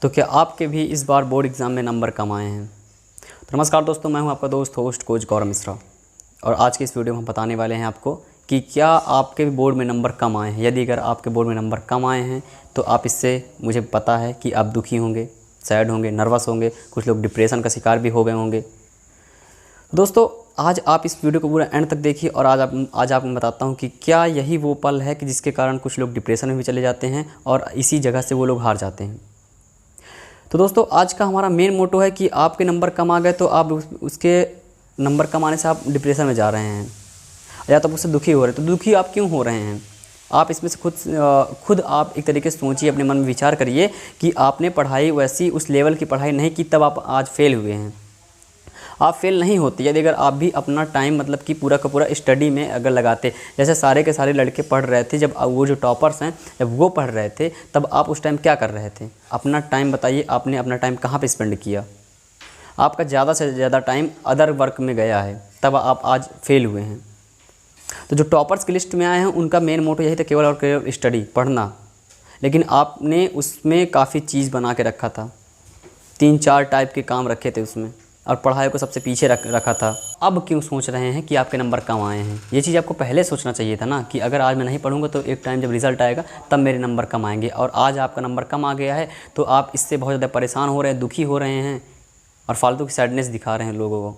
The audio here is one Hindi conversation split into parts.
तो क्या आपके भी इस बार बोर्ड एग्ज़ाम में नंबर कम आए हैं? तो नमस्कार दोस्तों, मैं हूं आपका दोस्त होस्ट कोच गौरव मिश्रा और आज के इस वीडियो में हम बताने वाले हैं आपको कि क्या आपके भी बोर्ड में नंबर कम आए हैं। यदि अगर आपके बोर्ड में नंबर कम आए हैं तो आप इससे, मुझे पता है कि आप दुखी होंगे, सैड होंगे, नर्वस होंगे, कुछ लोग डिप्रेशन का शिकार भी हो गए होंगे। दोस्तों, आज आप इस वीडियो को पूरा एंड तक देखिए और आज आपको बताता हूं कि क्या यही वो पल है कि जिसके कारण कुछ लोग डिप्रेशन में भी चले जाते हैं और इसी जगह से वो लोग हार जाते हैं। तो दोस्तों, आज का हमारा मेन मोटो है कि आपके नंबर कम आ गए तो आप उसके नंबर कम आने से आप डिप्रेशन में जा रहे हैं या तो उससे दुखी हो रहे हैं। तो दुखी आप क्यों हो रहे हैं? आप इसमें से खुद आप एक तरीके से सोचिए, अपने मन में विचार करिए कि आपने पढ़ाई वैसी उस लेवल की पढ़ाई नहीं की, तब आप आज फेल हुए हैं। आप फेल नहीं होते यदि अगर आप भी अपना टाइम मतलब कि पूरा का पूरा स्टडी में अगर लगाते। जैसे सारे के सारे लड़के पढ़ रहे थे, जब वो जो टॉपर्स हैं जब वो पढ़ रहे थे तब आप उस टाइम क्या कर रहे थे? अपना टाइम बताइए, आपने अपना टाइम कहाँ पे स्पेंड किया? आपका ज़्यादा से ज़्यादा टाइम अदर वर्क में गया है, तब आप आज फेल हुए हैं। तो जो टॉपर्स की लिस्ट में आए हैं उनका मेन मोटो यही था, केवल और केवल स्टडी, पढ़ना। लेकिन आपने उसमें काफ़ी चीज़ बना के रखा था, 3-4 टाइप के काम रखे थे उसमें और पढ़ाई को सबसे पीछे रखा था। अब क्यों सोच रहे हैं कि आपके नंबर कम आए हैं? ये चीज़ आपको पहले सोचना चाहिए था ना कि अगर आज मैं नहीं पढ़ूंगा तो एक टाइम जब रिज़ल्ट आएगा तब मेरे नंबर कम आएंगे। और आज आपका नंबर कम आ गया है तो आप इससे बहुत ज़्यादा परेशान हो रहे हैं, दुखी हो रहे हैं और फालतू की सैडनेस दिखा रहे हैं लोगों को।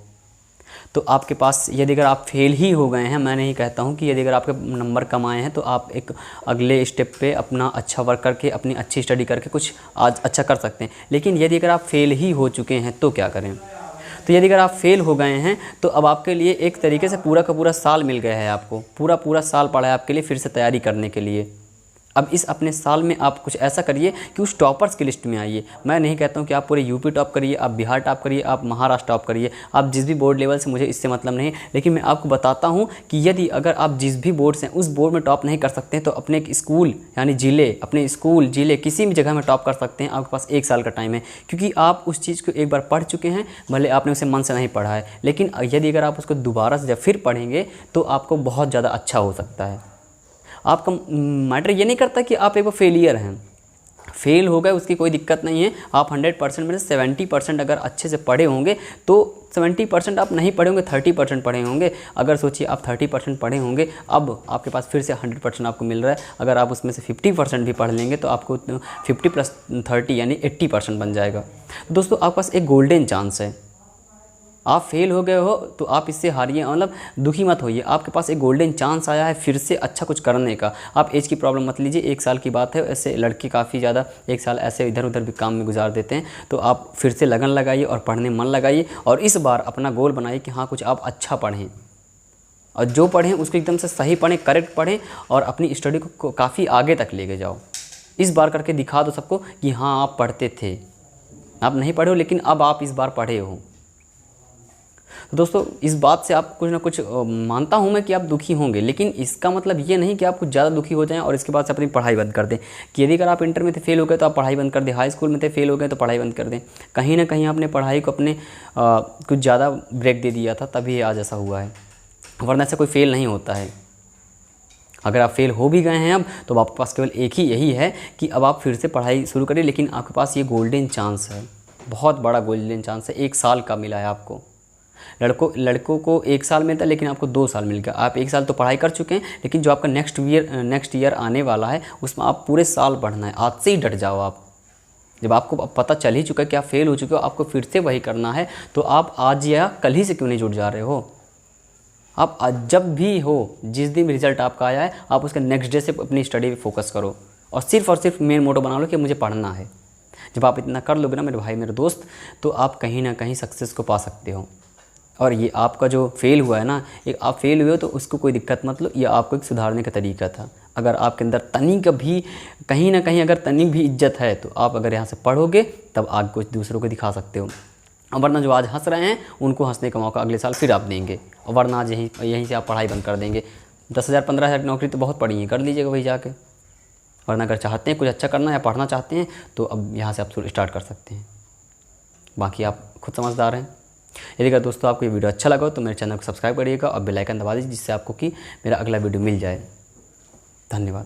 तो आपके पास, यदि अगर आप फेल ही हो गए हैं, मैं नहीं कहता हूं कि यदि अगर आपके नंबर कम आए हैं तो आप एक अगले स्टेप पे अपना अच्छा वर्क करके, अपनी अच्छी स्टडी करके कुछ आज अच्छा कर सकते हैं। लेकिन यदि अगर आप फेल ही हो चुके हैं तो क्या करें? तो यदि अगर आप फेल हो गए हैं तो अब आपके लिए एक तरीके से पूरा का पूरा साल मिल गया है। आपको पूरा साल पड़ा है आपके लिए फिर से तैयारी करने के लिए। अब इस अपने साल में आप कुछ ऐसा करिए कि उस टॉपर्स की लिस्ट में आइए। मैं नहीं कहता हूँ कि आप पूरे यूपी टॉप करिए, आप बिहार टॉप करिए, आप महाराष्ट्र टॉप करिए, आप जिस भी बोर्ड लेवल से, मुझे इससे मतलब नहीं। लेकिन मैं आपको बताता हूँ कि यदि अगर आप जिस भी बोर्ड से उस बोर्ड में टॉप नहीं कर सकते हैं तो अपने स्कूल यानी ज़िले, अपने स्कूल ज़िले किसी भी जगह में टॉप कर सकते हैं। आपके पास 1 साल का टाइम है क्योंकि आप उस चीज़ को एक बार पढ़ चुके हैं, भले आपने उसे मन से नहीं पढ़ा है। लेकिन यदि अगर आप उसको दोबारा से जब फिर पढ़ेंगे तो आपको बहुत ज़्यादा अच्छा हो सकता है। आपका मैटर ये नहीं करता कि आप एक बार फेलियर हैं, फेल हो गए उसकी कोई दिक्कत नहीं है। आप 100% में से 70% अगर अच्छे से पढ़े होंगे तो 70% आप नहीं पढ़े होंगे, 30% पढ़े होंगे। अगर सोचिए आप 30% पढ़े होंगे, अब आपके पास फिर से 100% आपको मिल रहा है। अगर आप उसमें से 50% भी पढ़ लेंगे तो आपको 50 + 30 यानी 80% बन जाएगा। दोस्तों, आपके पास एक गोल्डन चांस है। आप फेल हो गए हो तो आप इससे हारिए, मतलब दुखी मत होइए। आपके पास एक गोल्डन चांस आया है फिर से अच्छा कुछ करने का। आप एज की प्रॉब्लम मत लीजिए, 1 साल की बात है। ऐसे लड़के काफ़ी ज़्यादा 1 साल ऐसे इधर उधर भी काम में गुजार देते हैं। तो आप फिर से लगन लगाइए और पढ़ने मन लगाइए और इस बार अपना गोल बनाइए कि हाँ, कुछ आप अच्छा पढ़ें और जो पढ़ें उसको एकदम से सही पढ़ें, करेक्ट पढ़ें और अपनी स्टडी को काफ़ी आगे तक लेके जाओ। इस बार करके दिखा दो सबको कि हाँ, आप पढ़ते थे, आप नहीं पढ़े हो लेकिन अब आप इस बार पढ़े हो। तो दोस्तों, इस बात से आप कुछ ना कुछ मानता हूं मैं कि आप दुखी होंगे, लेकिन इसका मतलब ये नहीं कि आप कुछ ज़्यादा दुखी हो जाएं और इसके बाद से अपनी पढ़ाई बंद कर दें। कि यदि अगर आप इंटर में थे फेल हो गए तो आप पढ़ाई बंद कर दें, हाई स्कूल में थे फेल हो गए तो पढ़ाई बंद कर दें। कहीं ना कहीं आपने पढ़ाई को अपने कुछ ज़्यादा ब्रेक दे दिया था, तभी आज ऐसा हुआ है, वरना ऐसा कोई फेल नहीं होता है। अगर आप फेल हो भी गए हैं अब तो आपके पास केवल एक ही यही है कि अब आप फिर से पढ़ाई शुरू करिए। लेकिन आपके पास ये गोल्डन चांस है, बहुत बड़ा गोल्डन चांस है। 1 साल का मिला है आपको। लड़कों को 1 साल मिलता है लेकिन आपको 2 साल मिल गया। आप 1 साल तो पढ़ाई कर चुके हैं, लेकिन जो आपका नेक्स्ट ईयर आने वाला है उसमें आप पूरे साल पढ़ना है। आज से ही डट जाओ आप। जब आपको पता चल ही चुका है कि आप फेल हो चुके हो, आपको फिर से वही करना है, तो आप आज या कल ही से क्यों नहीं जुट जा रहे हो? आप जब भी हो, जिस दिन रिजल्ट आपका आया है, आप उसके नेक्स्ट डे से अपनी स्टडी पे फोकस करो और सिर्फ मेन मोटो बना लो कि मुझे पढ़ना है। जब आप इतना कर लोगे ना मेरे भाई, मेरे दोस्त, तो आप कहीं ना कहीं सक्सेस को पा सकते हो। और ये आपका जो फेल हुआ है ना, एक आप फेल हुए हो तो उसको कोई दिक्कत मत लो, ये आपको एक सुधारने का तरीका था। अगर आपके अंदर तनिक भी, कहीं ना कहीं अगर तनिक भी इज्जत है तो आप अगर यहाँ से पढ़ोगे तब आगे कुछ दूसरों को दिखा सकते हो। वरना जो आज हंस रहे हैं उनको हंसने का मौका अगले साल फिर आप देंगे, और वरना आज यहीं से आप पढ़ाई बंद कर देंगे। 10,000 15,000 की नौकरी तो बहुत पड़ी है, कर लीजिएगा वही जाके। वरना अगर चाहते हैं कुछ अच्छा करना या पढ़ना चाहते हैं तो अब यहाँ से आप स्टार्ट कर सकते हैं। बाकी आप खुद समझदार हैं। यदि अगर दोस्तों आपको ये वीडियो अच्छा लगा तो मेरे चैनल को सब्सक्राइब करिएगा और बेल आइकन दबा दीजिए, जिससे आपको कि मेरा अगला वीडियो मिल जाए। धन्यवाद।